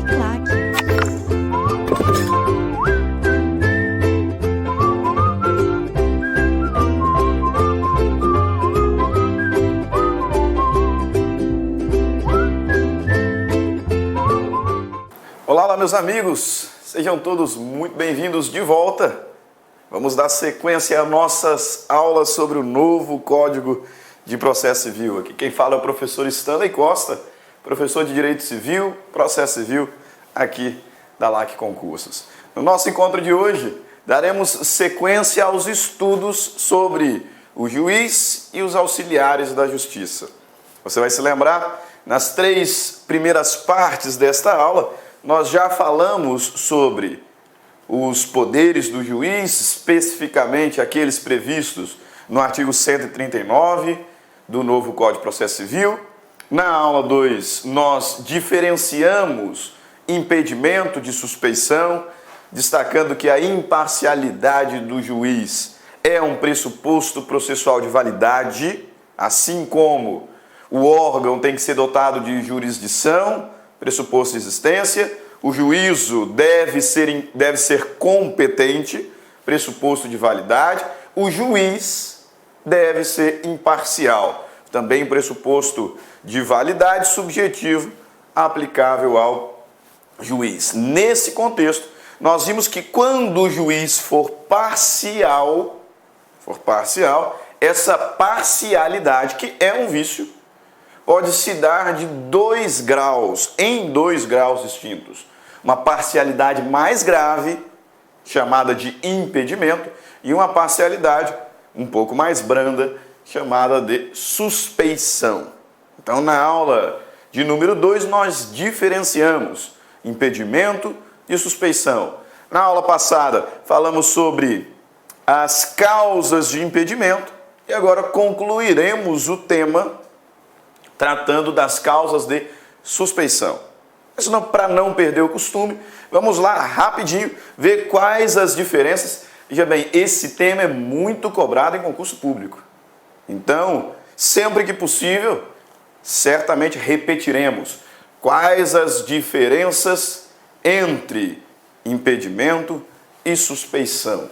Uniclac. Olá, meus amigos, sejam todos muito bem-vindos de volta. Vamos dar sequência às nossas aulas sobre o novo Código de Processo Civil. Aqui quem fala é o professor Stanley Costa, professor de Direito Civil, Processo Civil, aqui da LAC Concursos. No nosso encontro de hoje, daremos sequência aos estudos sobre o juiz e os auxiliares da justiça. Você vai se lembrar, nas 3 primeiras partes desta aula, nós já falamos sobre os poderes do juiz, especificamente aqueles previstos no artigo 139 do novo Código de Processo Civil. Na aula 2, nós diferenciamos impedimento de suspeição, destacando que a imparcialidade do juiz é um pressuposto processual de validade, assim como o órgão tem que ser dotado de jurisdição, pressuposto de existência, o juízo deve ser competente, pressuposto de validade, o juiz deve ser imparcial, também pressuposto de validade subjetivo aplicável ao juiz. Nesse contexto, nós vimos que quando o juiz for parcial, essa parcialidade, que é um vício, pode se dar de 2 graus, em 2 graus distintos. Uma parcialidade mais grave, chamada de impedimento, e uma parcialidade um pouco mais branda, chamada de suspeição. Então, na aula de número 2, nós diferenciamos impedimento e suspeição. Na aula passada, falamos sobre as causas de impedimento e agora concluiremos o tema tratando das causas de suspeição. Mas para não perder o costume, vamos lá rapidinho ver quais as diferenças. Veja bem, esse tema é muito cobrado em concurso público. Então, sempre que possível, certamente repetiremos quais as diferenças entre impedimento e suspeição.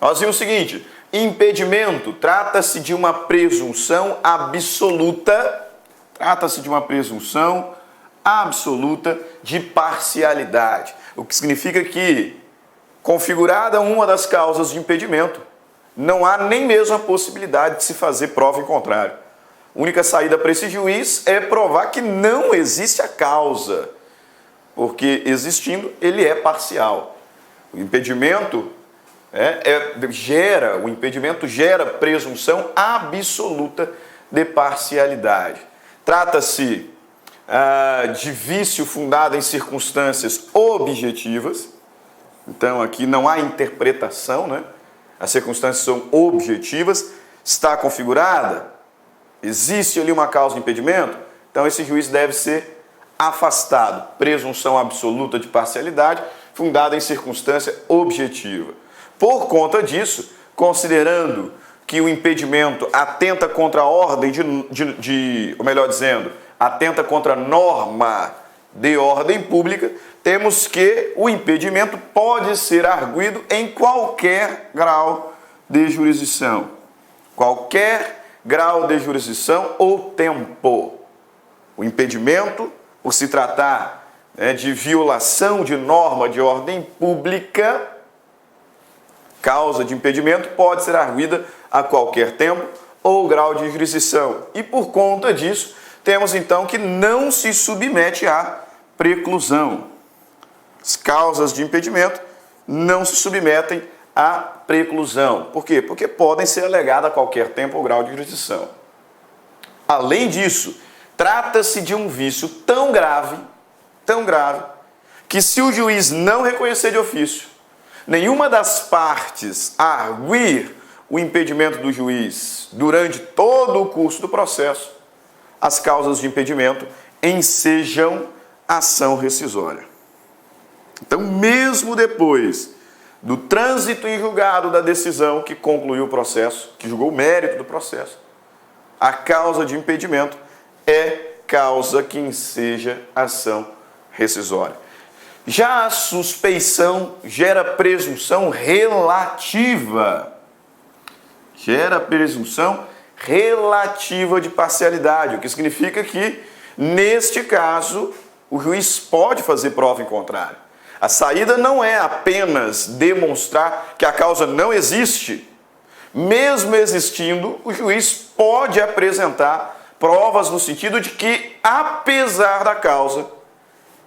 Nós vimos o seguinte: impedimento trata-se de uma presunção absoluta, de parcialidade, o que significa que, configurada uma das causas de impedimento, não há nem mesmo a possibilidade de se fazer prova em contrário. A única saída para esse juiz é provar que não existe a causa, porque existindo, ele é parcial. O impedimento gera presunção absoluta de parcialidade. Trata-se de vício fundado em circunstâncias objetivas. Então, aqui não há interpretação, né? As circunstâncias são objetivas. Está configurada? Existe ali uma causa de impedimento? Então, esse juiz deve ser afastado. Presunção absoluta de parcialidade fundada em circunstância objetiva. Por conta disso, considerando que o impedimento atenta contra a ordem ou melhor dizendo, atenta contra a norma de ordem pública, temos que o impedimento pode ser arguido em qualquer grau de jurisdição. Qualquer grau de jurisdição ou tempo. O impedimento, por se tratar de violação de norma de ordem pública, causa de impedimento pode ser arguida a qualquer tempo ou grau de jurisdição. E por conta disso, temos então que não se submete à preclusão. As causas de impedimento não se submetem à preclusão. Por quê? Porque podem ser alegadas a qualquer tempo ou grau de jurisdição. Além disso, trata-se de um vício tão grave, que se o juiz não reconhecer de ofício, nenhuma das partes arguir o impedimento do juiz durante todo o curso do processo, as causas de impedimento ensejam ação rescisória. Então, mesmo depois do trânsito em julgado da decisão que concluiu o processo, que julgou o mérito do processo, a causa de impedimento é causa que enseja ação rescisória. Já a suspeição gera presunção relativa. Gera presunção relativa de parcialidade, o que significa que, neste caso, o juiz pode fazer prova em contrário. A saída não é apenas demonstrar que a causa não existe. Mesmo existindo, o juiz pode apresentar provas no sentido de que, apesar da causa,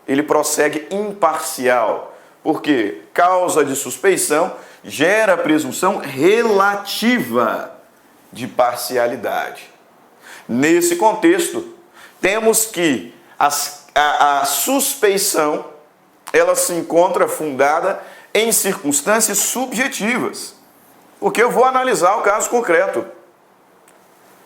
ele prossegue imparcial. Porque causa de suspeição gera presunção relativa de parcialidade. Nesse contexto, temos que a suspeição ela se encontra fundada em circunstâncias subjetivas. Porque eu vou analisar o caso concreto.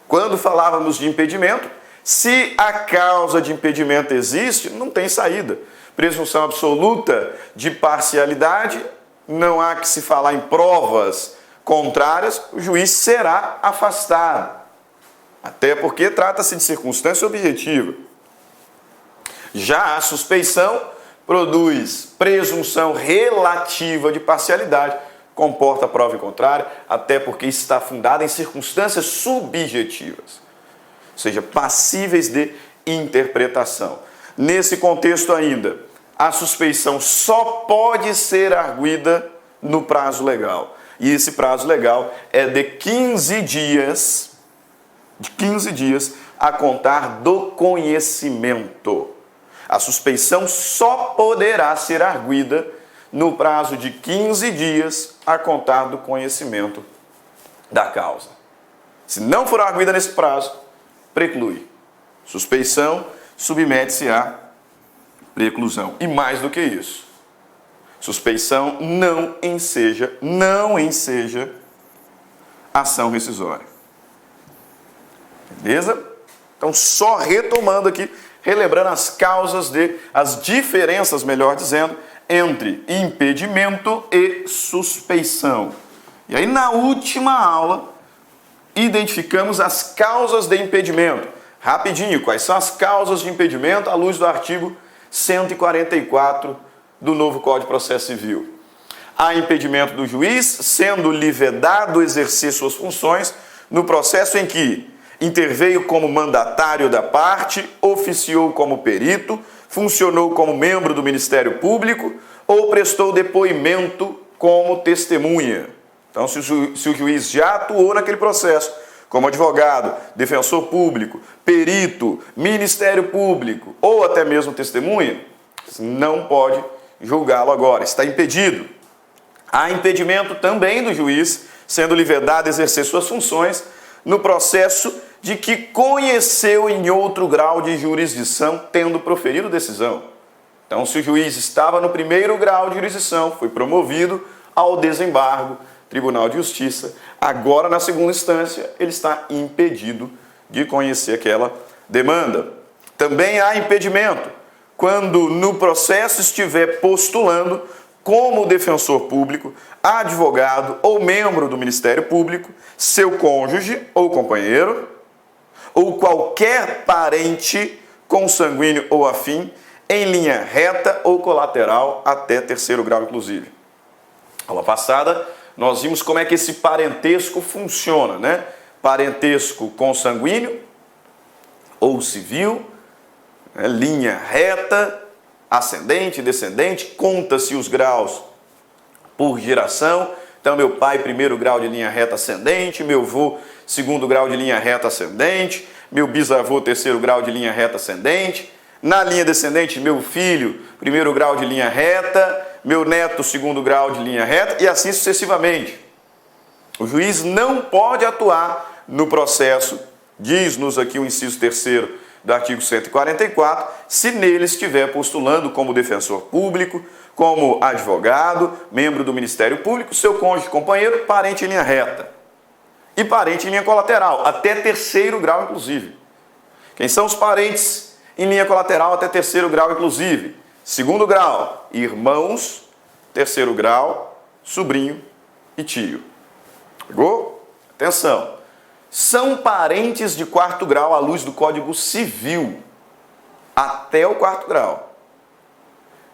Quando falávamos de impedimento, se a causa de impedimento existe, não tem saída. Presunção absoluta de parcialidade, não há que se falar em provas contrárias, o juiz será afastado. Até porque trata-se de circunstância objetiva. Já a suspeição produz presunção relativa de parcialidade, comporta prova em contrário, até porque está fundada em circunstâncias subjetivas, ou seja, passíveis de interpretação. Nesse contexto ainda, a suspeição só pode ser arguida no prazo legal. E esse prazo legal é de 15 dias a contar do conhecimento. A suspeição só poderá ser arguida no prazo de 15 dias a contar do conhecimento da causa. Se não for arguida nesse prazo, preclui. Suspeição submete-se à preclusão. E mais do que isso, suspeição não enseja ação rescisória. Beleza? Então, só retomando aqui, relembrando as diferenças, melhor dizendo, entre impedimento e suspeição. E aí, na última aula, identificamos as causas de impedimento. Rapidinho, quais são as causas de impedimento à luz do artigo 144 do novo Código de Processo Civil? Há impedimento do juiz, sendo-lhe vedado exercer suas funções no processo em que interveio como mandatário da parte, oficiou como perito, funcionou como membro do Ministério Público ou prestou depoimento como testemunha. Então, se o juiz já atuou naquele processo, como advogado, defensor público, perito, Ministério Público ou até mesmo testemunha, não pode julgá-lo agora, está impedido. Há impedimento também do juiz, sendo-lhe vedado exercer suas funções no processo de que conheceu em outro grau de jurisdição, tendo proferido decisão. Então, se o juiz estava no primeiro grau de jurisdição, foi promovido ao desembargo, Tribunal de Justiça, agora na segunda instância, ele está impedido de conhecer aquela demanda. Também há impedimento quando no processo estiver postulando como defensor público, advogado ou membro do Ministério Público, seu cônjuge ou companheiro, ou qualquer parente consanguíneo ou afim, em linha reta ou colateral, até terceiro grau, inclusive. Aula passada, nós vimos como é que esse parentesco funciona, né? Parentesco consanguíneo ou civil, né? Linha reta, ascendente, descendente, conta-se os graus por geração. Então, meu pai, primeiro grau de linha reta ascendente, meu avô, segundo grau de linha reta ascendente, meu bisavô, terceiro grau de linha reta ascendente. Na linha descendente, meu filho, primeiro grau de linha reta, meu neto, segundo grau de linha reta, e assim sucessivamente. O juiz não pode atuar no processo, diz-nos aqui o inciso 3º do artigo 144, se nele estiver postulando como defensor público, como advogado, membro do Ministério Público, seu cônjuge, companheiro, parente em linha reta. E parente em linha colateral, até terceiro grau, inclusive. Quem são os parentes em linha colateral até terceiro grau, inclusive? Segundo grau, irmãos. Terceiro grau, sobrinho e tio. Pegou? Atenção. São parentes de quarto grau à luz do Código Civil. Até o quarto grau.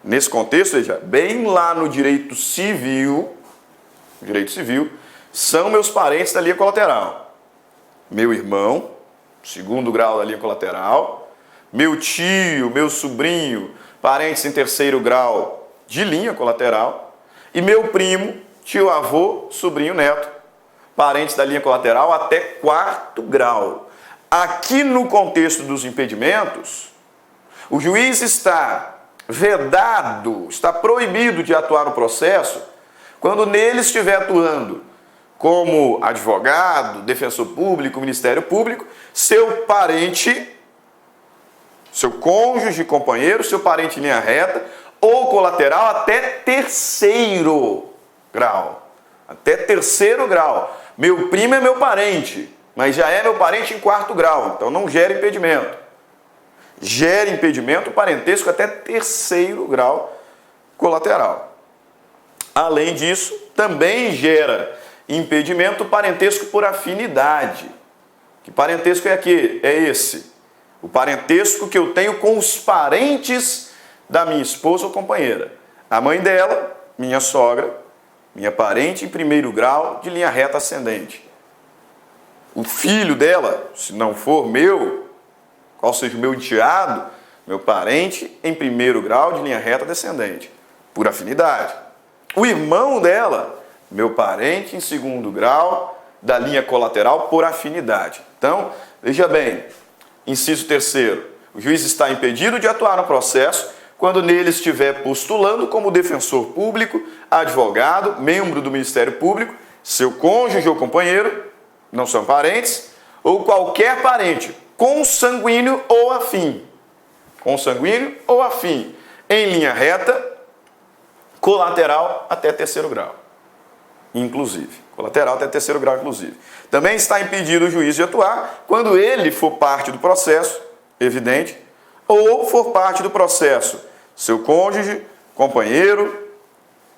Nesse contexto, veja, bem lá no direito civil, são meus parentes da linha colateral. Meu irmão, segundo grau da linha colateral, meu tio, meu sobrinho, parentes em terceiro grau de linha colateral, e meu primo, tio avô, sobrinho neto, parentes da linha colateral até quarto grau. Aqui no contexto dos impedimentos, o juiz está vedado, está proibido de atuar no processo quando nele estiver atuando como advogado, defensor público, Ministério Público, seu parente, seu cônjuge, companheiro, seu parente em linha reta ou colateral até terceiro grau. Até terceiro grau. Meu primo é meu parente, mas já é meu parente em quarto grau, então não gera impedimento. Gera impedimento parentesco até terceiro grau colateral. Além disso, também gera impedimento parentesco por afinidade. Que parentesco é aqui? É esse. O parentesco que eu tenho com os parentes da minha esposa ou companheira. A mãe dela, minha sogra, minha parente em primeiro grau de linha reta ascendente. O filho dela, se não for meu, qual seja o meu enteado, meu parente em primeiro grau de linha reta descendente, por afinidade. O irmão dela, meu parente em segundo grau da linha colateral por afinidade. Então, veja bem, inciso terceiro, o juiz está impedido de atuar no processo quando nele estiver postulando como defensor público, advogado, membro do Ministério Público, seu cônjuge ou companheiro, não são parentes, ou qualquer parente, consanguíneo ou afim. Consanguíneo ou afim, em linha reta, colateral até terceiro grau, inclusive. Colateral até terceiro grau, inclusive. Também está impedido o juiz de atuar quando ele for parte do processo, evidente, ou for parte do processo seu cônjuge, companheiro,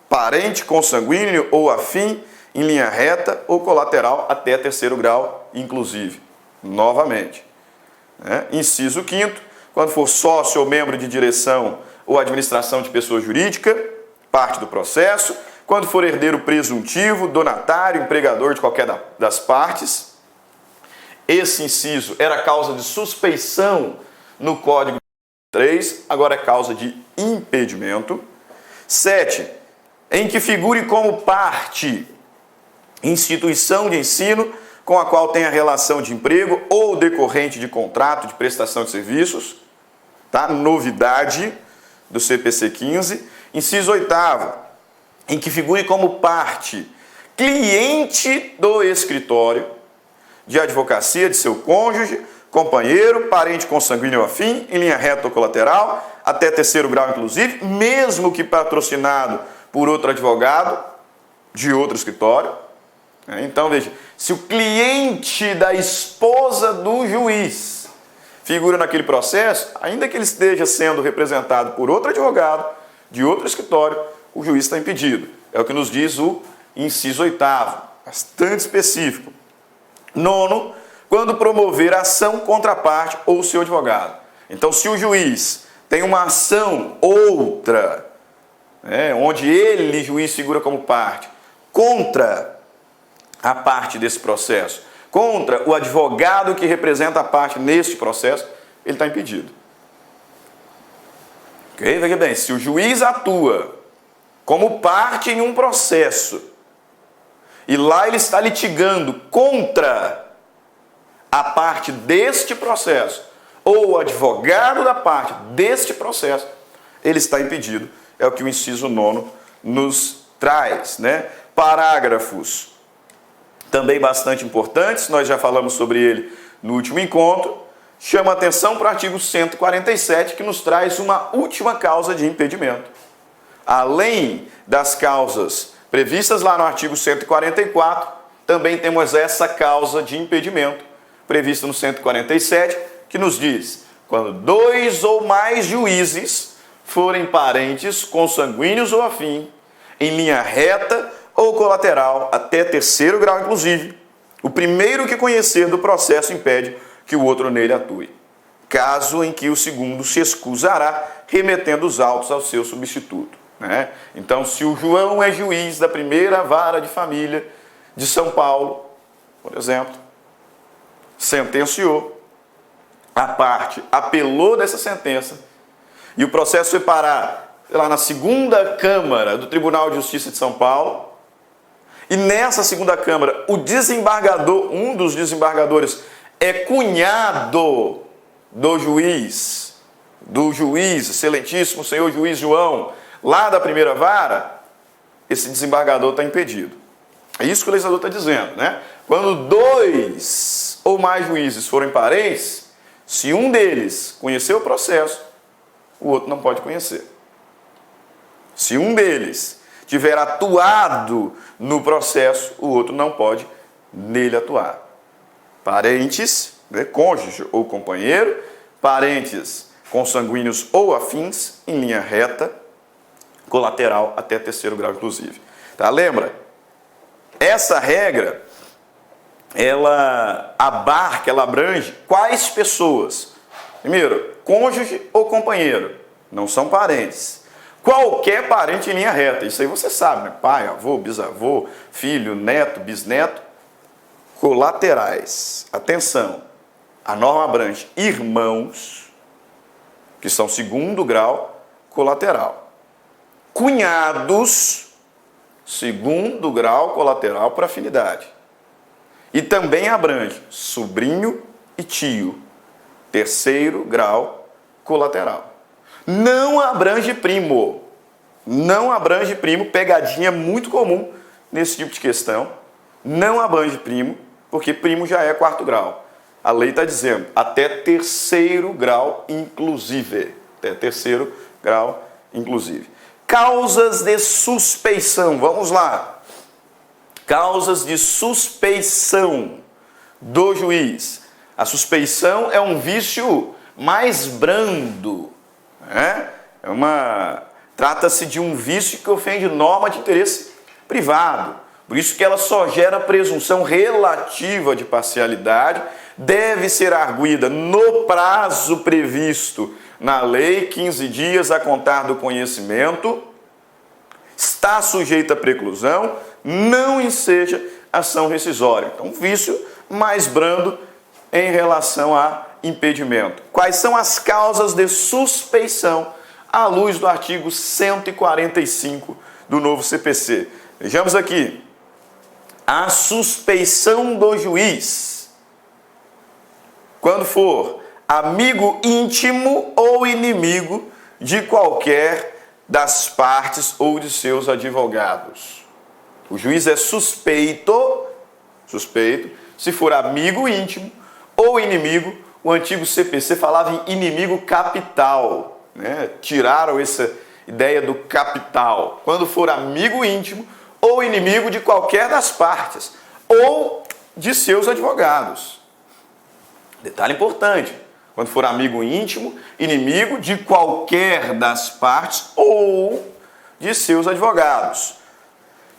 parente consanguíneo ou afim, em linha reta ou colateral até terceiro grau, inclusive. Novamente. Inciso 5º, quando for sócio ou membro de direção ou administração de pessoa jurídica, parte do processo. Quando for herdeiro presuntivo, donatário, empregador de qualquer das partes. Esse inciso era causa de suspeição no Código 3, agora é causa de impedimento. 7, em que figure como parte instituição de ensino com a qual tenha relação de emprego ou decorrente de contrato de prestação de serviços, tá? Novidade do CPC 15. Inciso 8º, em que figure como parte cliente do escritório de advocacia de seu cônjuge, companheiro, parente consanguíneo afim, em linha reta ou colateral, até terceiro grau inclusive, mesmo que patrocinado por outro advogado de outro escritório. Então, veja, se o cliente da esposa do juiz figura naquele processo, ainda que ele esteja sendo representado por outro advogado de outro escritório, o juiz está impedido. É o que nos diz o inciso 8º, bastante específico. 9º, quando promover ação contra a parte ou seu advogado. Então, se o juiz tem uma ação outra, onde ele, juiz, figura como parte, contra a parte desse processo, contra o advogado que representa a parte neste processo, ele está impedido. Ok? Veja bem, se o juiz atua como parte em um processo e lá ele está litigando contra a parte deste processo ou o advogado da parte deste processo, ele está impedido. É o que o inciso 9º nos traz, Parágrafos também bastante importantes, nós já falamos sobre ele no último encontro. Chama atenção para o artigo 147, que nos traz uma última causa de impedimento. Além das causas previstas lá no artigo 144, também temos essa causa de impedimento, prevista no 147, que nos diz: quando 2 ou mais juízes forem parentes consanguíneos ou afim, em linha reta ou colateral, até terceiro grau inclusive, o primeiro que conhecer do processo impede que o outro nele atue. caso em que o segundo se excusará, remetendo os autos ao seu substituto. Né? Então, se o João é juiz da primeira vara de família de São Paulo, por exemplo, sentenciou, a parte apelou dessa sentença e o processo foi parar lá na segunda Câmara do Tribunal de Justiça de São Paulo, e nessa segunda Câmara o desembargador, um dos desembargadores, é cunhado do juiz, excelentíssimo senhor juiz João, lá da primeira vara, esse desembargador está impedido. É isso que o legislador está dizendo, né? Quando dois ou mais juízes forem parentes, se um deles conhecer o processo, o outro não pode conhecer. Se um deles tiver atuado no processo, o outro não pode nele atuar. Parentes, né, cônjuge ou companheiro, parentes consanguíneos ou afins, em linha reta, colateral até terceiro grau, inclusive. Tá? Lembra? Essa regra, ela abarca, ela abrange quais pessoas? Primeiro, cônjuge ou companheiro, não são parentes. Qualquer parente em linha reta, isso aí você sabe, né? Pai, avô, bisavô, filho, neto, bisneto. Colaterais, atenção, a norma abrange irmãos, que são segundo grau colateral. Cunhados, segundo grau colateral por afinidade. E também abrange sobrinho e tio, terceiro grau colateral. Não abrange primo. Não abrange primo, pegadinha muito comum nesse tipo de questão. Não abrange primo, porque primo já é quarto grau. A lei está dizendo até terceiro grau inclusive. Até terceiro grau inclusive. Causas de suspeição. Vamos lá. Causas de suspeição do juiz. A suspeição é um vício mais brando, né? Trata-se de um vício que ofende norma de interesse privado. Por isso que ela só gera presunção relativa de parcialidade, deve ser arguida no prazo previsto na lei, 15 dias a contar do conhecimento, está sujeita a preclusão, não enseja ação rescisória. Então, vício mais brando em relação a impedimento. Quais são as causas de suspeição à luz do artigo 145 do novo CPC? Vejamos aqui. A suspeição do juiz, quando for amigo íntimo ou inimigo de qualquer das partes ou de seus advogados. O juiz é suspeito, se for amigo íntimo ou inimigo. O antigo CPC falava em inimigo capital, né? Tiraram essa ideia do capital. Quando for amigo íntimo ou inimigo de qualquer das partes, ou de seus advogados. Detalhe importante, quando for amigo íntimo, inimigo de qualquer das partes, ou de seus advogados.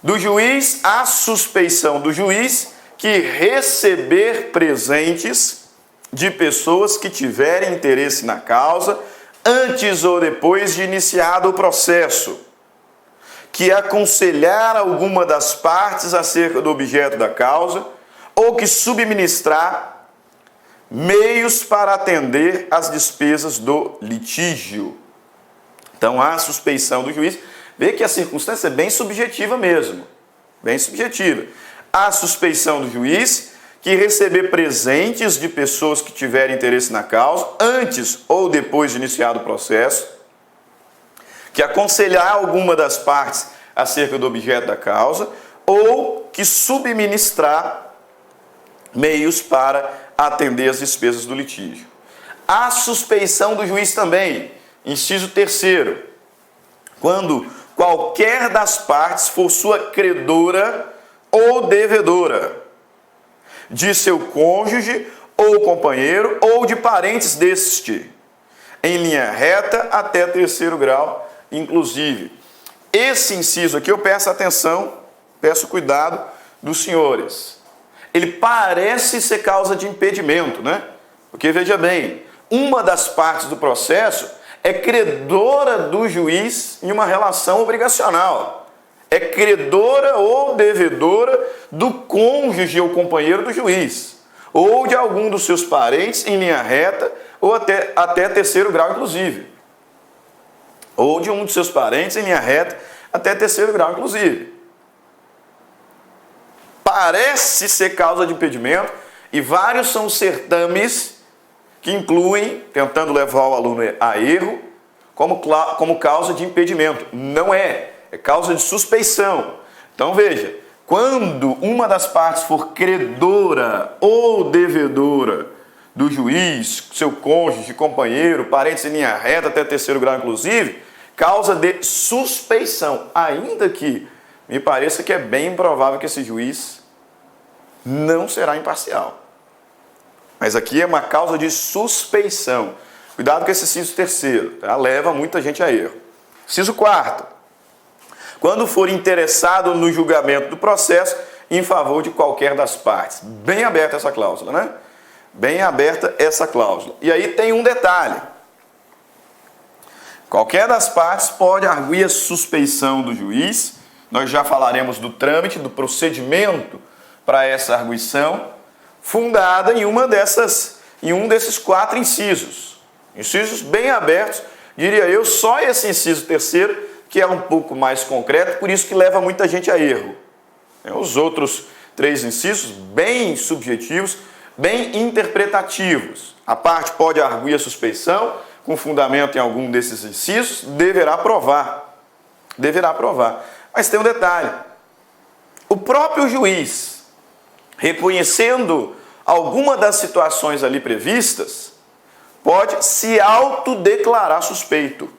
Do juiz, a suspeição do juiz que receber presentes de pessoas que tiverem interesse na causa, antes ou depois de iniciado o processo, que aconselhar alguma das partes acerca do objeto da causa, ou que subministrar meios para atender às despesas do litígio. Então, a suspeição do juiz, vê que a circunstância é bem subjetiva mesmo, bem subjetiva. A suspeição do juiz que receber presentes de pessoas que tiverem interesse na causa, antes ou depois de iniciado o processo, que aconselhar alguma das partes acerca do objeto da causa, ou que subministrar meios para atender as despesas do litígio. A suspeição do juiz também, inciso 3º, quando qualquer das partes for sua credora ou devedora, de seu cônjuge ou companheiro, ou de parentes deste, em linha reta até terceiro grau, inclusive. Esse inciso aqui eu peço atenção, peço cuidado dos senhores. Ele parece ser causa de impedimento, né? Porque, veja bem, uma das partes do processo é credora do juiz em uma relação obrigacional. É credora ou devedora do cônjuge ou companheiro do juiz, ou de algum dos seus parentes em linha reta, ou até terceiro grau, inclusive. Ou de um dos seus parentes em linha reta, até terceiro grau, inclusive. Parece ser causa de impedimento, e vários são os certames que incluem, tentando levar o aluno a erro, como causa de impedimento. Não é, é causa de suspeição. Então veja, quando uma das partes for credora ou devedora do juiz, seu cônjuge, companheiro, parentes em linha reta até terceiro grau inclusive, causa de suspeição, ainda que me pareça que é bem improvável que esse juiz não será imparcial. Mas aqui é uma causa de suspeição. Cuidado com esse inciso terceiro, tá? Leva muita gente a erro. Inciso quarto. Quando for interessado no julgamento do processo em favor de qualquer das partes. Bem aberta essa cláusula, né? Bem aberta essa cláusula. E aí tem um detalhe. Qualquer das partes pode arguir a suspeição do juiz. Nós já falaremos do trâmite, do procedimento para essa arguição, fundada em um desses 4 incisos. Incisos bem abertos, diria eu, só esse inciso terceiro, que é um pouco mais concreto, por isso que leva muita gente a erro. Os outros 3 incisos, bem subjetivos, bem interpretativos. A parte pode arguir a suspeição, com fundamento em algum desses incisos, deverá provar. Deverá provar. Mas tem um detalhe. O próprio juiz, reconhecendo alguma das situações ali previstas, pode se autodeclarar suspeito.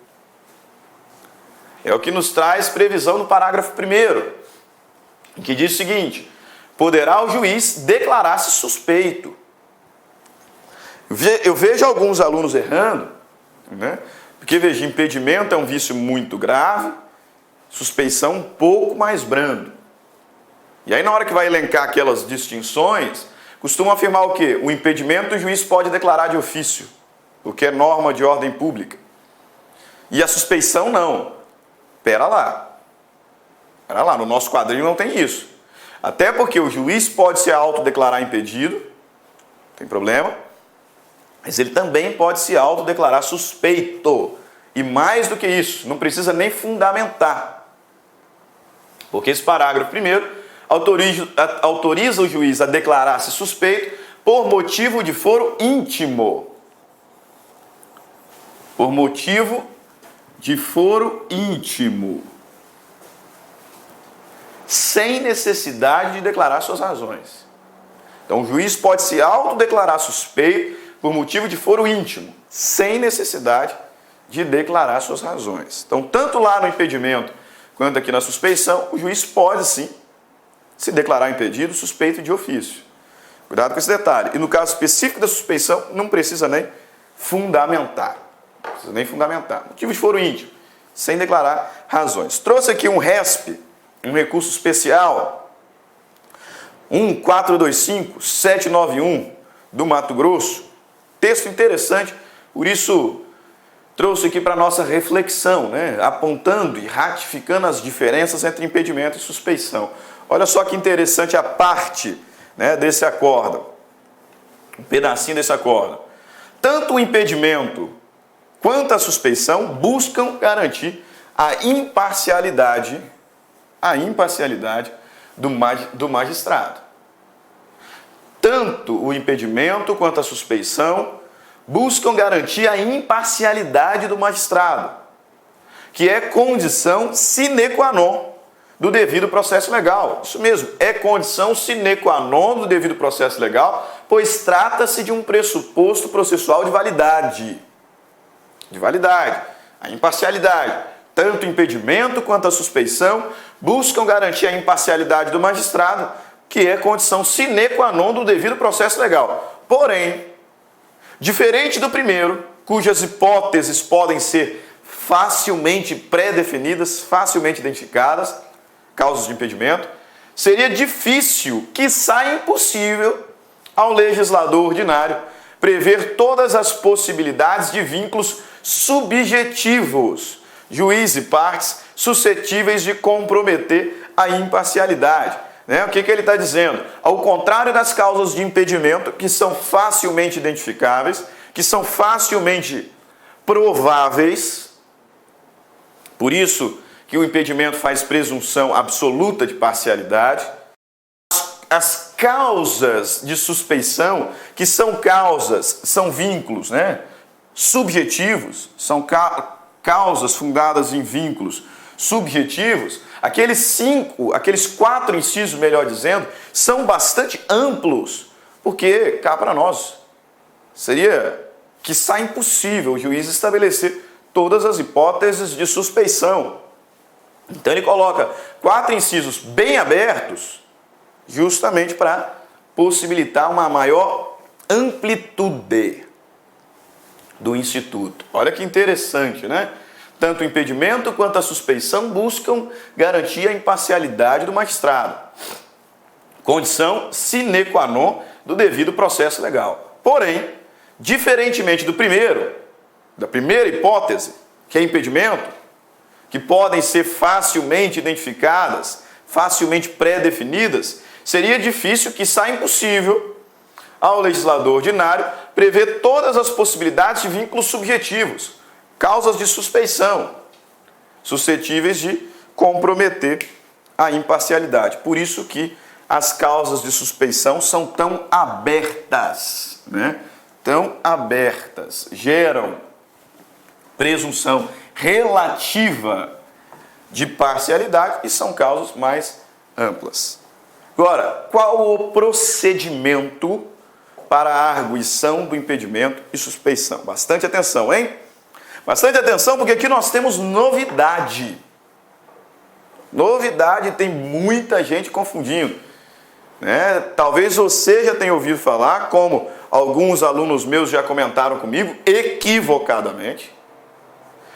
É o que nos traz previsão no parágrafo 1º, que diz o seguinte: poderá o juiz declarar-se suspeito. Eu vejo alguns alunos errando, né? Porque, veja, impedimento é um vício muito grave, suspeição um pouco mais brando. E aí, na hora que vai elencar aquelas distinções, costumam afirmar o quê? O impedimento o juiz pode declarar de ofício, o que é norma de ordem pública. E a suspeição não. Pera lá, no nosso quadrinho não tem isso. Até porque o juiz pode se autodeclarar impedido, não tem problema, mas ele também pode se autodeclarar suspeito. E mais do que isso, não precisa nem fundamentar. Porque esse parágrafo 1º autoriza o juiz a declarar-se suspeito por motivo de foro íntimo. Por motivo de foro íntimo. Sem necessidade de declarar suas razões. Então o juiz pode se autodeclarar suspeito por motivo de foro íntimo, sem necessidade de declarar suas razões. Então, tanto lá no impedimento quanto aqui na suspeição, o juiz pode sim se declarar impedido, suspeito de ofício. Cuidado com esse detalhe. E no caso específico da suspeição, não precisa nem fundamentar. Não precisa nem fundamentar. Motivo de foro íntimo, sem declarar razões. Trouxe aqui um RESP, um recurso especial, 1425791 do Mato Grosso. Texto interessante, por isso trouxe aqui para a nossa reflexão, né? Apontando e ratificando as diferenças entre impedimento e suspeição. Olha só que interessante a parte, né, desse acórdão, um pedacinho desse acórdão. Tanto o impedimento quanto a suspeição buscam garantir a imparcialidade do magistrado. Tanto o impedimento quanto a suspeição buscam garantir a imparcialidade do magistrado, que é condição sine qua non do devido processo legal. Isso mesmo, é condição sine qua non do devido processo legal, pois trata-se de um pressuposto processual de validade. A imparcialidade. Tanto o impedimento quanto a suspeição buscam garantir a imparcialidade do magistrado, que é condição sine qua non do devido processo legal. Porém, diferente do primeiro, cujas hipóteses podem ser facilmente pré-definidas, facilmente identificadas, causas de impedimento, seria difícil, quiçá impossível, ao legislador ordinário prever todas as possibilidades de vínculos subjetivos, juiz e partes suscetíveis de comprometer a imparcialidade. O que ele está dizendo? Ao contrário das causas de impedimento, que são facilmente identificáveis, que são facilmente prováveis, por isso que o impedimento faz presunção absoluta de parcialidade, as causas de suspeição, que são causas, são vínculos, subjetivos, são causas fundadas em vínculos subjetivos, aqueles 4 incisos, melhor dizendo, são bastante amplos, porque, cá para nós, seria quiçá impossível o juiz estabelecer todas as hipóteses de suspeição. Então ele coloca 4 incisos bem abertos, justamente para possibilitar uma maior amplitude do instituto. Olha que interessante, Tanto o impedimento quanto a suspeição buscam garantir a imparcialidade do magistrado. Condição sine qua non do devido processo legal. Porém, diferentemente da primeira hipótese, que é impedimento, que podem ser facilmente identificadas, facilmente pré-definidas, seria difícil, quiçá impossível, ao legislador ordinário prever todas as possibilidades de vínculos subjetivos, causas de suspeição, suscetíveis de comprometer a imparcialidade. Por isso que as causas de suspeição são tão abertas, Tão abertas, geram presunção relativa de parcialidade e são causas mais amplas. Agora, qual o procedimento para a arguição do impedimento e suspeição? Bastante atenção, hein? Bastante atenção, porque aqui nós temos novidade. Novidade, tem muita gente confundindo. Talvez você já tenha ouvido falar, como alguns alunos meus já comentaram comigo, equivocadamente,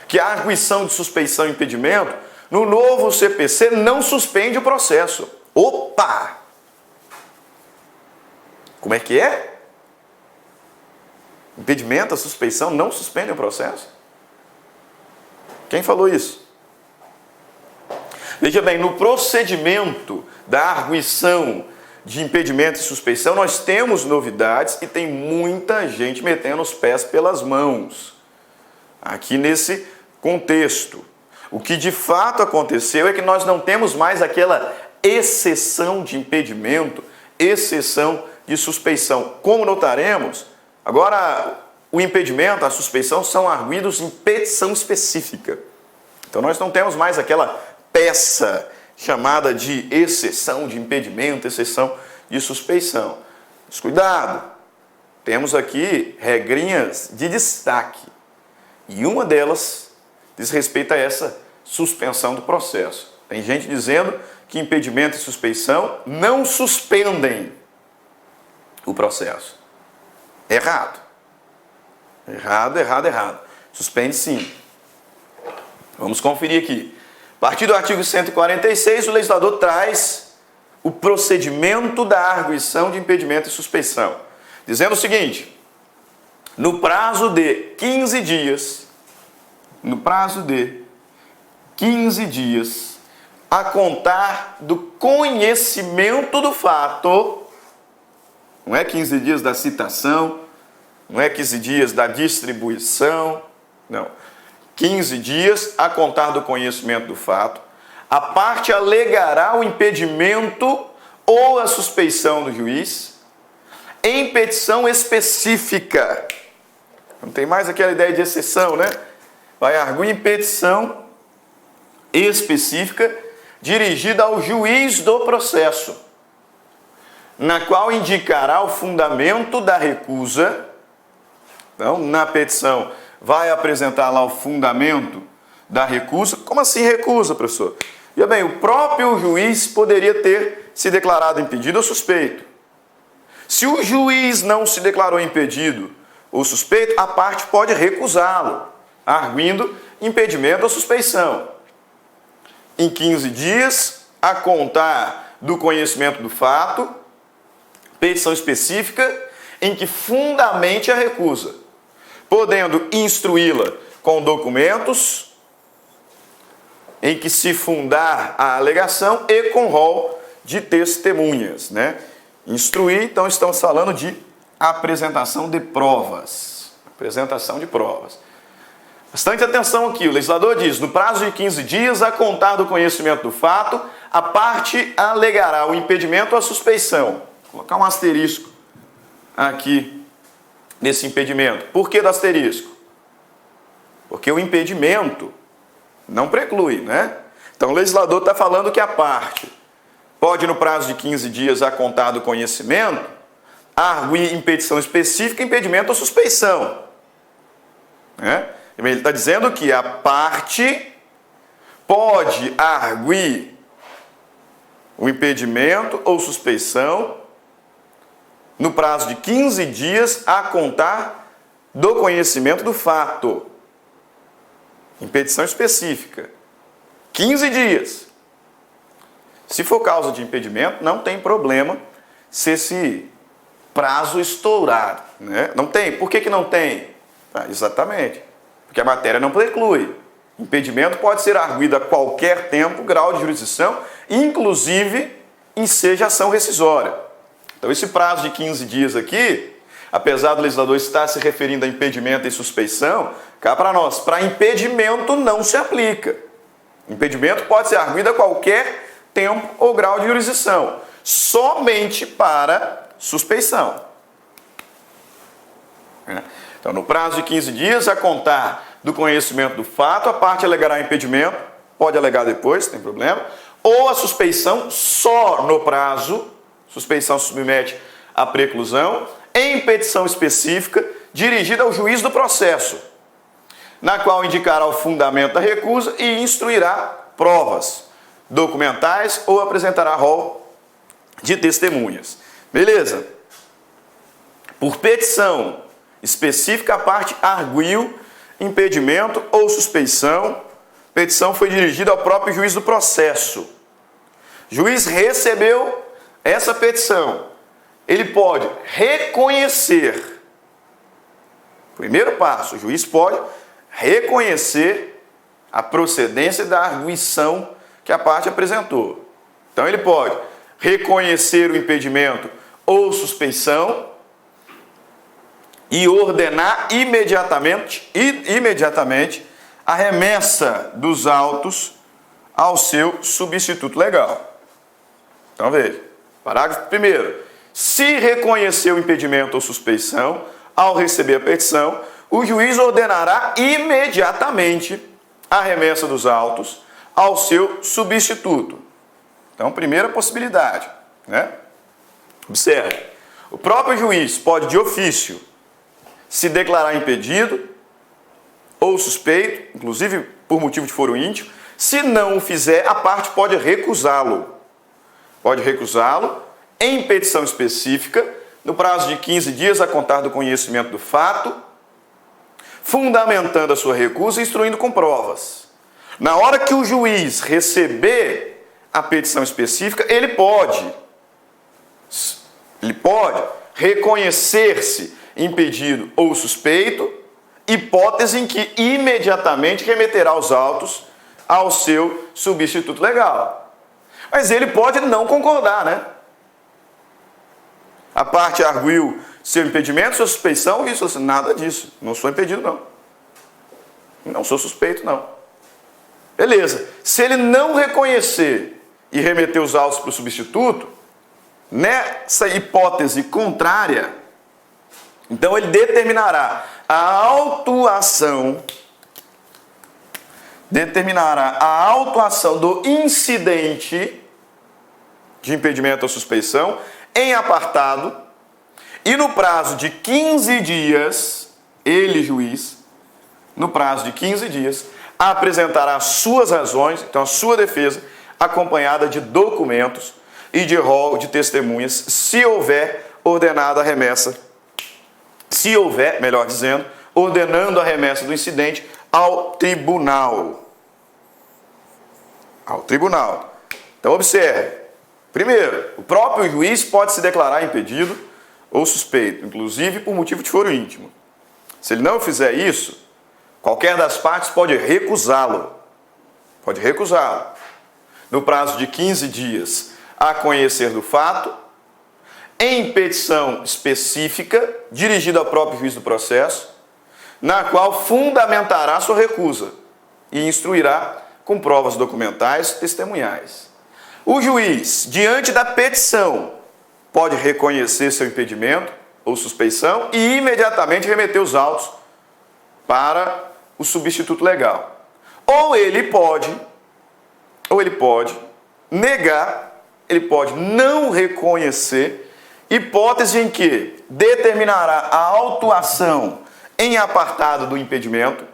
que a arguição de suspeição e impedimento, no novo CPC, não suspende o processo. Opa! Como é que é? Impedimento, a suspeição não suspende o processo? Quem falou isso? Veja bem, no procedimento da arguição de impedimento e suspeição, nós temos novidades e tem muita gente metendo os pés pelas mãos. Aqui nesse contexto. O que de fato aconteceu é que nós não temos mais aquela exceção de impedimento, exceção de suspeição. Como notaremos, agora o impedimento, a suspeição são arguidos em petição específica. Então nós não temos mais aquela peça chamada de exceção de impedimento, exceção de suspeição. Mas cuidado, temos aqui regrinhas de destaque. E uma delas diz respeito a essa suspensão do processo. Tem gente dizendo que impedimento e suspeição não suspendem o processo. Errado. Errado. Suspende sim. Vamos conferir aqui. A partir do artigo 146, o legislador traz o procedimento da arguição de impedimento e suspeição, dizendo o seguinte: no prazo de 15 dias, a contar do conhecimento do fato, não é 15 dias da citação, não é 15 dias da distribuição, não. 15 dias a contar do conhecimento do fato, a parte alegará o impedimento ou a suspeição do juiz em petição específica. Não tem mais aquela ideia de exceção, Vai arguir em petição específica dirigida ao juiz do processo, na qual indicará o fundamento da recusa. Então, na petição, vai apresentar lá o fundamento da recusa. Como assim recusa, professor? Veja bem, o próprio juiz poderia ter se declarado impedido ou suspeito. Se o juiz não se declarou impedido ou suspeito, a parte pode recusá-lo, arguindo impedimento ou suspeição. Em 15 dias, a contar do conhecimento do fato, petição específica, em que fundamente a recusa, podendo instruí-la com documentos em que se fundar a alegação e com rol de testemunhas, né? Instruir, então estamos falando de apresentação de provas. Apresentação de provas. Bastante atenção aqui, o legislador diz, no prazo de 15 dias, a contar do conhecimento do fato, a parte alegará o impedimento ou a suspeição. Vou colocar um asterisco aqui nesse impedimento. Por que do asterisco? Porque o impedimento não preclui, né? Então o legislador está falando que a parte pode, no prazo de 15 dias, a contar do conhecimento, arguir impedição específica, impedimento ou suspeição. Né? Ele está dizendo que a parte pode arguir o impedimento ou suspeição no prazo de 15 dias a contar do conhecimento do fato. Impedição específica. 15 dias. Se for causa de impedimento, não tem problema se esse prazo estourar. Né? Não tem. Por que não tem? Exatamente. Porque a matéria não preclui. Impedimento pode ser arguido a qualquer tempo, grau de jurisdição, inclusive em seja ação rescisória. Então esse prazo de 15 dias aqui, apesar do legislador estar se referindo a impedimento e suspeição, cá para nós, para impedimento não se aplica. Impedimento pode ser arguido a qualquer tempo ou grau de jurisdição, somente para suspeição. Então, no prazo de 15 dias, a contar do conhecimento do fato, a parte alegará impedimento, pode alegar depois, não tem problema, ou a suspeição só no prazo, suspeição se submete à preclusão, em petição específica, dirigida ao juiz do processo, na qual indicará o fundamento da recusa e instruirá provas documentais ou apresentará rol de testemunhas. Beleza? Por petição específica, a parte arguiu impedimento ou suspeição. Petição foi dirigida ao próprio juiz do processo. O juiz recebeu essa petição. Ele pode reconhecer. Primeiro passo, o juiz pode reconhecer a procedência da arguição que a parte apresentou. Então ele pode reconhecer o impedimento ou suspeição e ordenar imediatamente a remessa dos autos ao seu substituto legal. Então veja, parágrafo 1º. Se reconhecer o impedimento ou suspeição, ao receber a petição, o juiz ordenará imediatamente a remessa dos autos ao seu substituto. Então, primeira possibilidade, né? Observe, o próprio juiz pode, de ofício, se declarar impedido ou suspeito, inclusive por motivo de foro íntimo. Se não o fizer, a parte pode recusá-lo. Pode recusá-lo em petição específica, no prazo de 15 dias a contar do conhecimento do fato, fundamentando a sua recusa e instruindo com provas. Na hora que o juiz receber a petição específica, ele pode reconhecer-se impedido ou suspeito, hipótese em que imediatamente remeterá os autos ao seu substituto legal. Mas ele pode não concordar, né? A parte arguiu seu impedimento, sua suspeição, e isso, nada disso. Não sou impedido, não. Não sou suspeito, não. Beleza. Se ele não reconhecer e remeter os autos para o substituto, nessa hipótese contrária, então ele determinará a autuação do incidente de impedimento ou suspeição em apartado, e no prazo de 15 dias, ele, juiz, no prazo de 15 dias, apresentará suas razões, então a sua defesa, acompanhada de documentos e de rol de testemunhas, se houver ordenada a remessa, se houver, melhor dizendo, ordenando a remessa do incidente ao tribunal. Ao tribunal. Então, observe. Primeiro, o próprio juiz pode se declarar impedido ou suspeito, inclusive por motivo de foro íntimo. Se ele não fizer isso, qualquer das partes pode recusá-lo. Pode recusá-lo. No prazo de 15 dias a conhecer do fato, em petição específica, dirigida ao próprio juiz do processo, na qual fundamentará sua recusa e instruirá com provas documentais e testemunhais. O juiz, diante da petição, pode reconhecer seu impedimento ou suspeição e imediatamente remeter os autos para o substituto legal. Ou ele pode negar, ele pode não reconhecer, hipótese em que determinará a autuação em apartado do impedimento,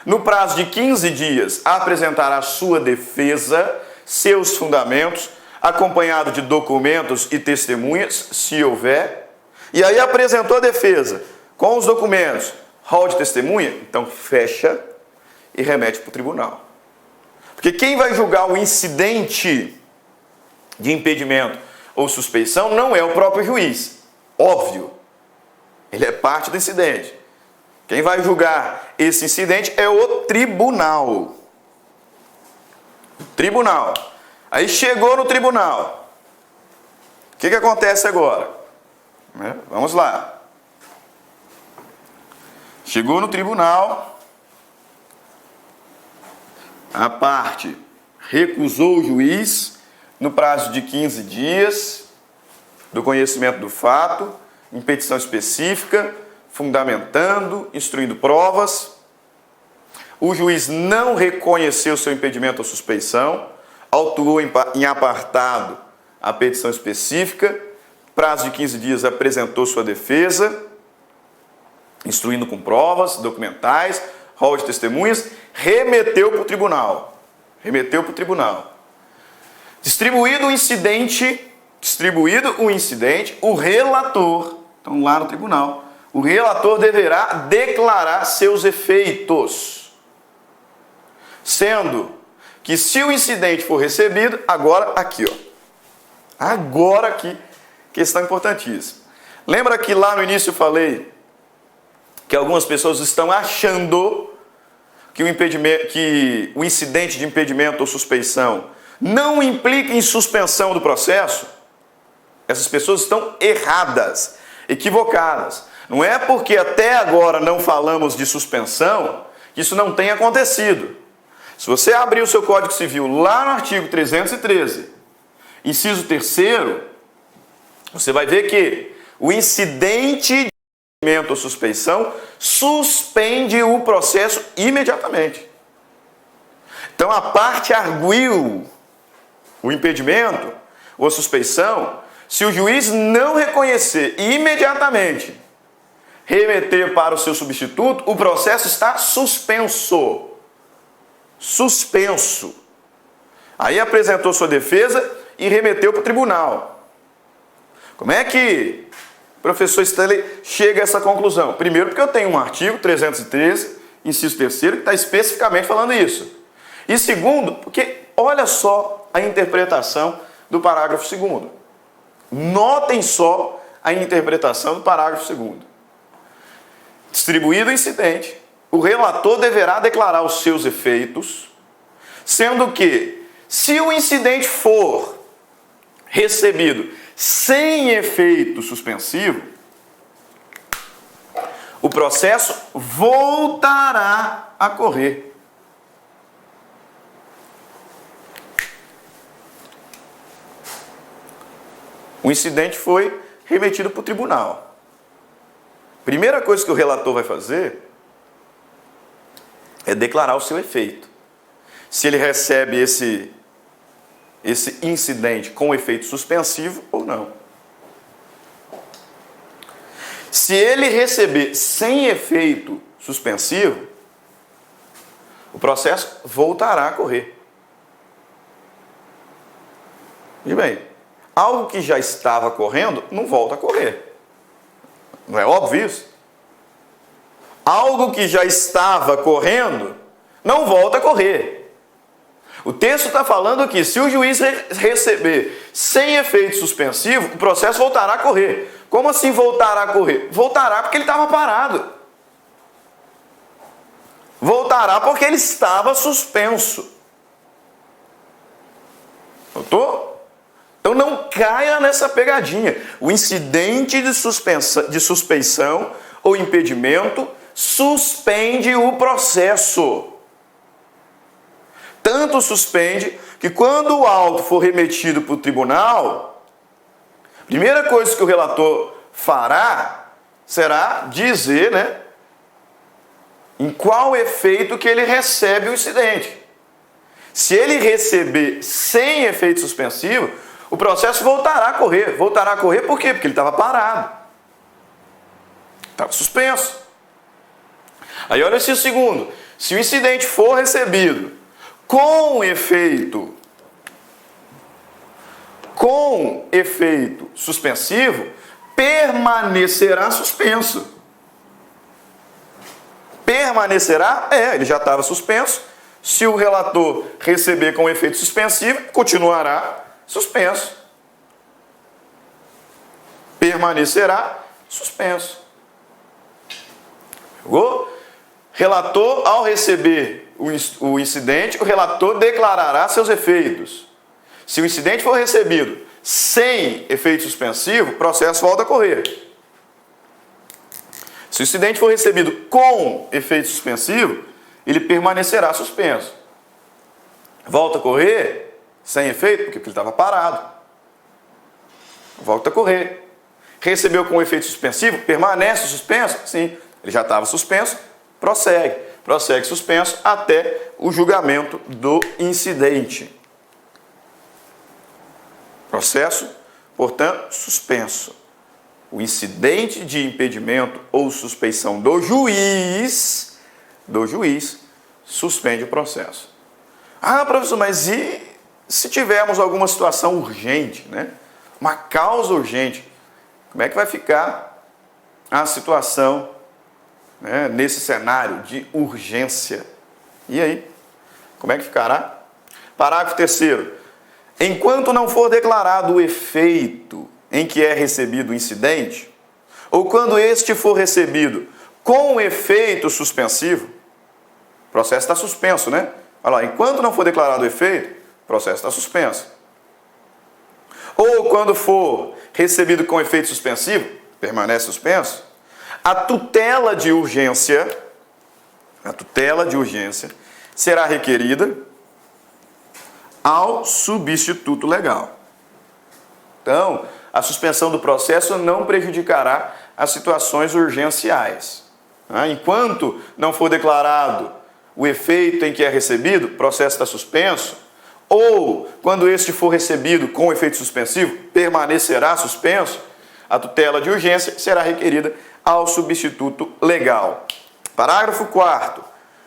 no prazo de 15 dias apresentará sua defesa, seus fundamentos, acompanhado de documentos e testemunhas, se houver, e aí apresentou a defesa com os documentos, rol de testemunha, então fecha e remete para o tribunal. Porque quem vai julgar o incidente de impedimento ou suspeição não é o próprio juiz, óbvio, ele é parte do incidente. Quem vai julgar esse incidente é o tribunal. Tribunal. Aí chegou no tribunal. O que acontece agora? Vamos lá. Chegou no tribunal. A parte recusou o juiz no prazo de 15 dias do conhecimento do fato, em petição específica, fundamentando, instruindo provas. O juiz não reconheceu seu impedimento ou suspeição, autuou em apartado a petição específica, prazo de 15 dias apresentou sua defesa, instruindo com provas documentais, rol de testemunhas, remeteu para o tribunal. Distribuído o incidente, o relator, então lá no tribunal, o relator deverá declarar seus efeitos, sendo que se o incidente for recebido, agora aqui, questão importantíssima. Lembra que lá no início eu falei que algumas pessoas estão achando que o incidente de impedimento ou suspeição não implica em suspensão do processo? Essas pessoas estão erradas, equivocadas. Não é porque até agora não falamos de suspensão que isso não tenha acontecido. Se você abrir o seu Código Civil lá no artigo 313, inciso 3º, você vai ver que o incidente de impedimento ou suspeição suspende o processo imediatamente. Então a parte arguiu o impedimento ou suspeição, se o juiz não reconhecer e imediatamente remeter para o seu substituto, o processo está suspenso. Aí apresentou sua defesa e remeteu para o tribunal. Como é que o professor Stanley chega a essa conclusão? Primeiro, porque eu tenho um artigo 313, inciso 3º, que está especificamente falando isso. E segundo, porque olha só a interpretação do parágrafo 2º. Notem só a interpretação do parágrafo 2º. Distribuído o incidente, o relator deverá declarar os seus efeitos, sendo que, se o incidente for recebido sem efeito suspensivo, o processo voltará a correr. O incidente foi remetido para o tribunal. Primeira coisa que o relator vai fazer é declarar o seu efeito. Se ele recebe esse incidente com efeito suspensivo ou não. Se ele receber sem efeito suspensivo, o processo voltará a correr. E bem, algo que já estava correndo não volta a correr. Não é óbvio isso? Algo que já estava correndo não volta a correr. O texto está falando que se o juiz receber sem efeito suspensivo, o processo voltará a correr. Como assim voltará a correr? Voltará porque ele estava parado. Voltará porque ele estava suspenso. Notou? Então não caia nessa pegadinha. O incidente de suspeição ou impedimento suspende o processo. Tanto suspende que quando o auto for remetido para o tribunal, a primeira coisa que o relator fará será dizer, em qual efeito que ele recebe o incidente. Se ele receber sem efeito suspensivo, o processo voltará a correr. Voltará a correr por quê? Porque ele estava parado. Estava suspenso. Aí olha esse segundo. Se o incidente for recebido com efeito suspensivo, permanecerá suspenso. Permanecerá? Ele já estava suspenso. Se o relator receber com efeito suspensivo, continuará suspenso. Permanecerá suspenso. Pegou? Relator, ao receber o incidente, o relator declarará seus efeitos. Se o incidente for recebido sem efeito suspensivo, o processo volta a correr. Se o incidente for recebido com efeito suspensivo, ele permanecerá suspenso. Volta a correr sem efeito, porque ele estava parado. Volta a correr. Recebeu com efeito suspensivo, permanece suspenso? Sim, ele já estava suspenso, prossegue. Prossegue suspenso até o julgamento do incidente. Processo, portanto, suspenso. O incidente de impedimento ou suspeição do juiz suspende o processo. Professor, mas e se tivermos alguma situação urgente, uma causa urgente, como é que vai ficar a situação, nesse cenário de urgência? E aí? Como é que ficará? Parágrafo 3º. Enquanto não for declarado o efeito em que é recebido o incidente, ou quando este for recebido com efeito suspensivo, o processo está suspenso, Olha lá, enquanto não for declarado o efeito, o processo está suspenso. Ou quando for recebido com efeito suspensivo, permanece suspenso, a tutela de urgência será requerida ao substituto legal. Então, a suspensão do processo não prejudicará as situações urgenciais. Enquanto não for declarado o efeito em que é recebido, o processo está suspenso, ou quando este for recebido com efeito suspensivo, permanecerá suspenso, a tutela de urgência será requerida ao substituto legal. Parágrafo 4º.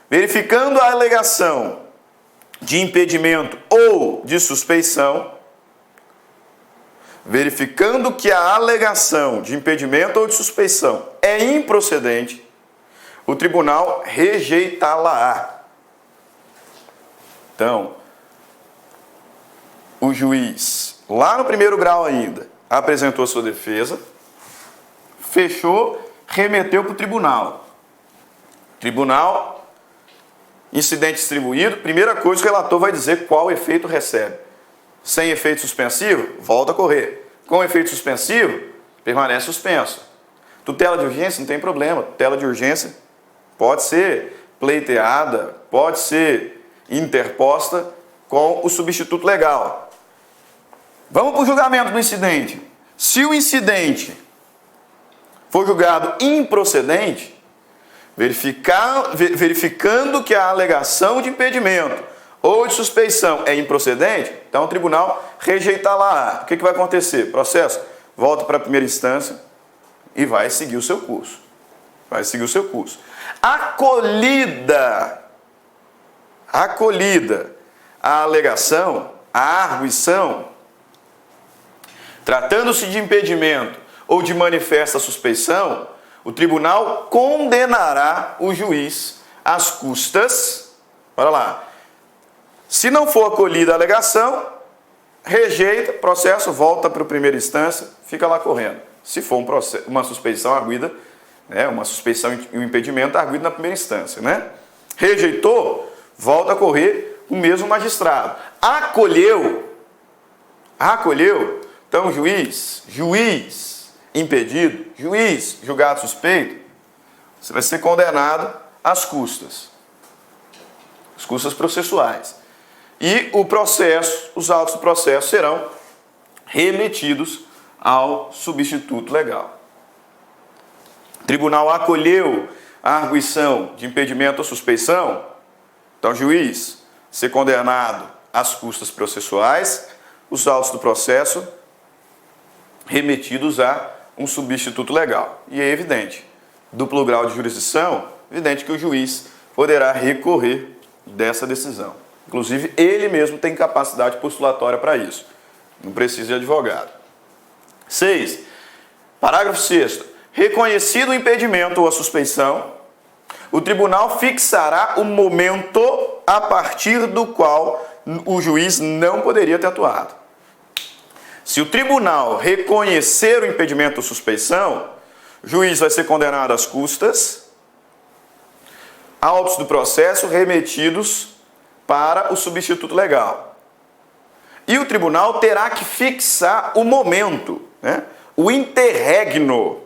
Verificando a alegação de impedimento ou de suspeição, verificando que a alegação de impedimento ou de suspeição é improcedente, o tribunal rejeitá-la-á. Então, o juiz, lá no primeiro grau ainda, apresentou sua defesa, fechou, remeteu para o tribunal. Tribunal, incidente distribuído, primeira coisa que o relator vai dizer qual efeito recebe. Sem efeito suspensivo, volta a correr. Com efeito suspensivo, permanece suspenso. Tutela de urgência, não tem problema. Tutela de urgência pode ser pleiteada, pode ser interposta com o substituto legal. Vamos para o julgamento do incidente. Se o incidente for julgado improcedente, verificando que a alegação de impedimento ou de suspeição é improcedente, então o tribunal rejeitá-la. O que vai acontecer? O processo volta para a primeira instância e vai seguir o seu curso. Acolhida a alegação, a arguição, tratando-se de impedimento ou de manifesta suspeição, o tribunal condenará o juiz às custas, olha lá, Se não for acolhida a alegação, rejeita, processo, volta para a primeira instância, fica lá correndo. Se for uma suspeição arguida, uma suspeição e um impedimento arguido na primeira instância, Rejeitou, volta a correr o mesmo magistrado. Acolheu, então juiz impedido, juiz julgado suspeito, você vai ser condenado às custas processuais. E os autos do processo serão remetidos ao substituto legal. O tribunal acolheu a arguição de impedimento ou suspeição, então juiz ser condenado às custas processuais, os autos do processo remetidos a um substituto legal. E é evidente, duplo grau de jurisdição, evidente que o juiz poderá recorrer dessa decisão. Inclusive, ele mesmo tem capacidade postulatória para isso. Não precisa de advogado. 6. Parágrafo 6º. Reconhecido o impedimento ou a suspeição, o tribunal fixará o momento a partir do qual o juiz não poderia ter atuado. Se o tribunal reconhecer o impedimento ou suspeição, o juiz vai ser condenado às custas, autos do processo remetidos para o substituto legal. E o tribunal terá que fixar o momento, o interregno,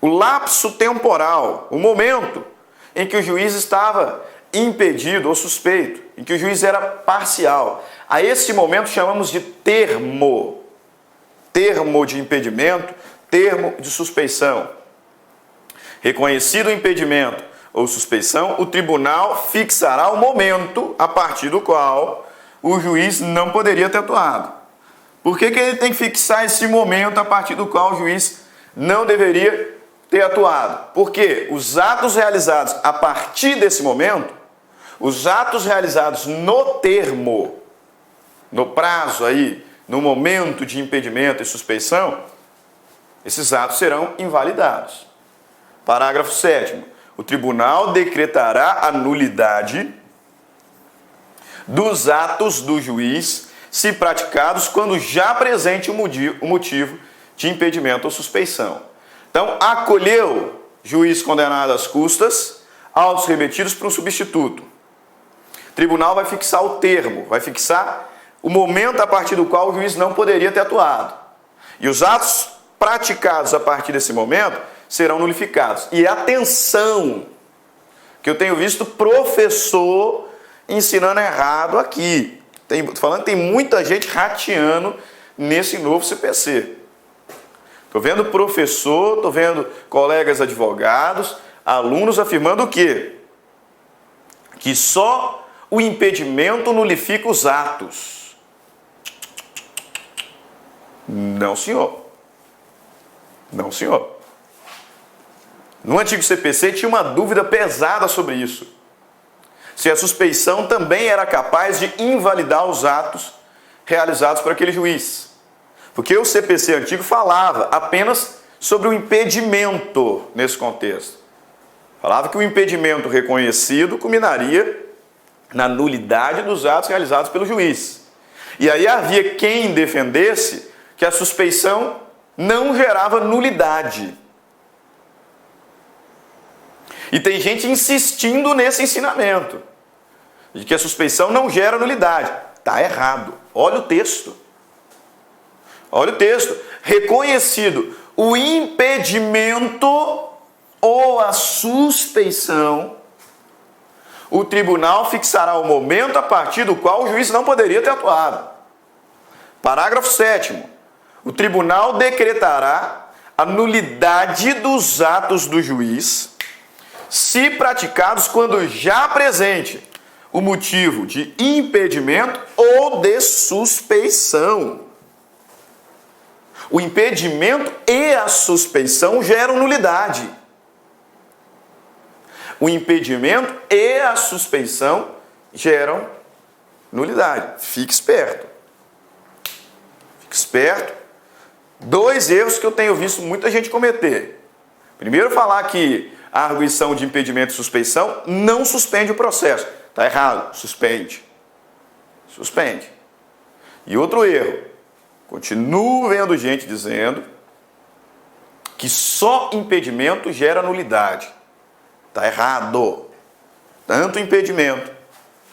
o lapso temporal, o momento em que o juiz estava impedido ou suspeito, em que o juiz era parcial. A esse momento chamamos de termo de impedimento, termo de suspeição. Reconhecido o impedimento ou suspeição, o tribunal fixará o momento a partir do qual o juiz não poderia ter atuado. Por que ele tem que fixar esse momento a partir do qual o juiz não deveria ter atuado? Porque os atos realizados a partir desse momento, os atos realizados no termo, no prazo aí, no momento de impedimento e suspeição, esses atos serão invalidados. Parágrafo 7º. O tribunal decretará a nulidade dos atos do juiz, se praticados quando já presente o motivo de impedimento ou suspeição. Então, acolheu juiz condenado às custas, autos remetidos para um substituto. O tribunal vai fixar o termo, vai fixar o momento a partir do qual o juiz não poderia ter atuado. E os atos praticados a partir desse momento serão nulificados. E atenção, que eu tenho visto professor ensinando errado aqui. Estou falando que tem muita gente rateando nesse novo CPC. Estou vendo professor, estou vendo colegas advogados, alunos afirmando o quê? Que só o impedimento nulifica os atos. Não, senhor. Não, senhor. No antigo CPC tinha uma dúvida pesada sobre isso. Se a suspeição também era capaz de invalidar os atos realizados por aquele juiz. Porque o CPC antigo falava apenas sobre o impedimento nesse contexto. Falava que o impedimento reconhecido culminaria na nulidade dos atos realizados pelo juiz. E aí havia quem defendesse que a suspeição não gerava nulidade. E tem gente insistindo nesse ensinamento, de que a suspeição não gera nulidade. Está errado. Olha o texto. Olha o texto. Reconhecido o impedimento ou a suspeição, o tribunal fixará o momento a partir do qual o juiz não poderia ter atuado. Parágrafo 7º. O tribunal decretará a nulidade dos atos do juiz, se praticados quando já presente o motivo de impedimento ou de suspeição. O impedimento e a suspeição geram nulidade. O impedimento e a suspeição geram nulidade. Fique esperto. Fique esperto. 2 erros que eu tenho visto muita gente cometer. Primeiro, falar que a arguição de impedimento e suspeição não suspende o processo. Está errado, suspende. suspende. E outro erro, continuo vendo gente dizendo que só impedimento gera nulidade. Está errado. Tanto impedimento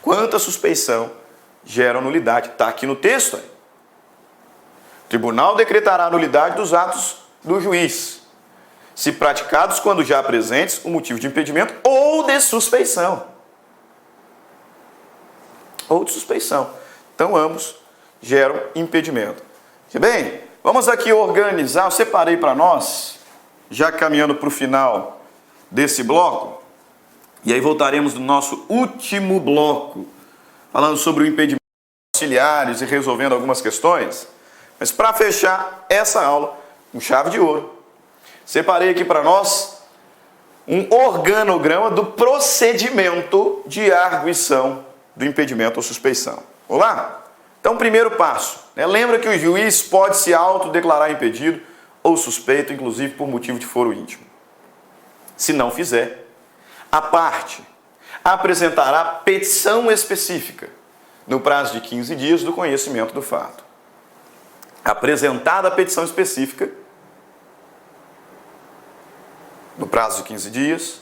quanto a suspeição geram nulidade. Está aqui no texto. O tribunal decretará a nulidade dos atos do juiz, se praticados quando já presentes o motivo de impedimento ou de suspeição. Ou de suspeição. Então, ambos geram impedimento. Bem, vamos aqui organizar. Eu separei para nós, já caminhando para o final desse bloco, e aí voltaremos no nosso último bloco, falando sobre o impedimento auxiliares e resolvendo algumas questões. Mas para fechar essa aula, com chave de ouro, separei aqui para nós um organograma do procedimento de arguição do impedimento ou suspeição. Vamos lá? Então, primeiro passo, lembra que o juiz pode se autodeclarar impedido ou suspeito, inclusive por motivo de foro íntimo. Se não fizer, a parte apresentará petição específica no prazo de 15 dias do conhecimento do fato. Apresentada a petição específica, no prazo de 15 dias,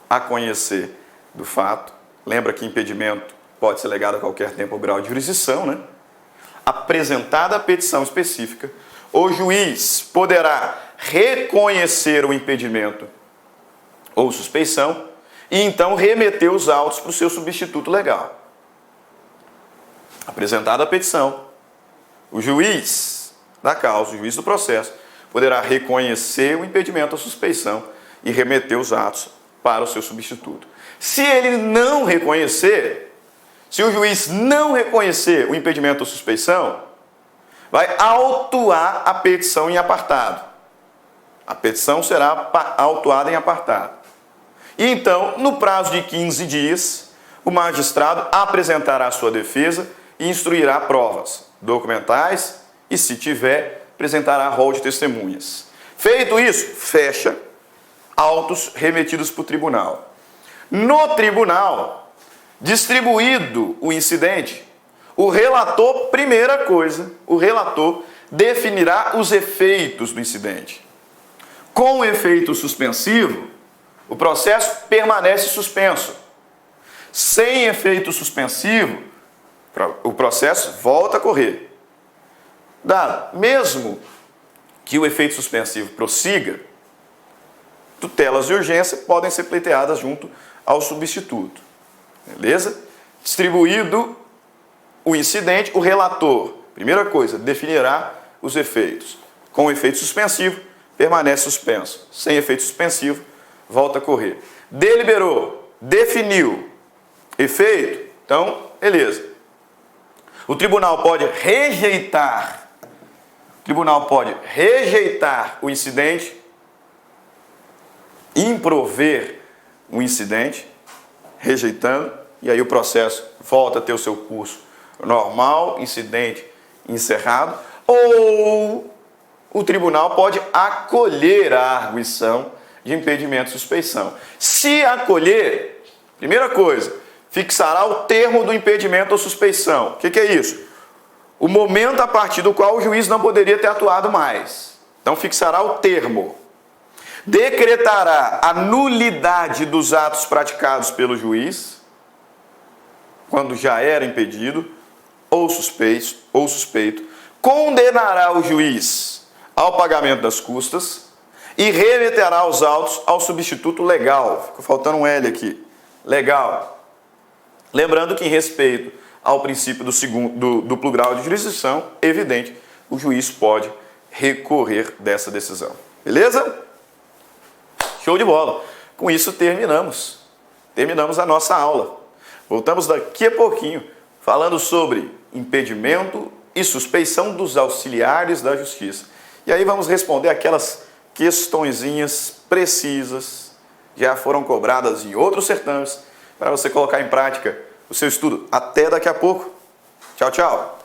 a conhecer do fato. Lembra que impedimento pode ser legado a qualquer tempo ou grau de jurisdição, né? Apresentada a petição específica, o juiz poderá reconhecer o impedimento ou suspeição e então remeter os autos para o seu substituto legal. Apresentada a petição, o juiz da causa, o juiz do processo, poderá reconhecer o impedimento ou suspeição e remeter os atos para o seu substituto. Se ele não reconhecer, se o juiz não reconhecer o impedimento ou suspeição, vai autuar a petição em apartado. A petição será autuada em apartado. E então, no prazo de 15 dias, o magistrado apresentará a sua defesa e instruirá provas documentais e, se tiver, apresentará rol de testemunhas. Feito isso, fecha autos remetidos para o tribunal. No tribunal, distribuído o incidente, o relator, primeira coisa, o relator definirá os efeitos do incidente. Com o efeito suspensivo, o processo permanece suspenso. Sem efeito suspensivo, o processo volta a correr. Mesmo que o efeito suspensivo prossiga, tutelas de urgência podem ser pleiteadas junto ao substituto. Beleza? Distribuído o incidente, o relator, primeira coisa, definirá os efeitos. Com efeito suspensivo, permanece suspenso. Sem efeito suspensivo, volta a correr. Deliberou, definiu, efeito, então, beleza. O tribunal pode rejeitar o incidente, improver o incidente, rejeitando, e aí o processo volta a ter o seu curso normal, incidente encerrado, ou o tribunal pode acolher a arguição de impedimento e suspeição. Se acolher, primeira coisa, fixará o termo do impedimento ou suspeição. O que é isso? O momento a partir do qual o juiz não poderia ter atuado mais. Então fixará o termo. Decretará a nulidade dos atos praticados pelo juiz, quando já era impedido, ou suspeito, condenará o juiz ao pagamento das custas e remeterá os autos ao substituto legal. Ficou faltando um L aqui. Legal. Lembrando que, em respeito ao princípio do duplo grau de jurisdição, evidente, o juiz pode recorrer dessa decisão. Beleza? Show de bola. Com isso terminamos a nossa aula. Voltamos daqui a pouquinho falando sobre impedimento e suspeição dos auxiliares da justiça. E aí vamos responder aquelas questõezinhas precisas, já foram cobradas em outros certames, para você colocar em prática o seu estudo. Até daqui a pouco. Tchau, tchau.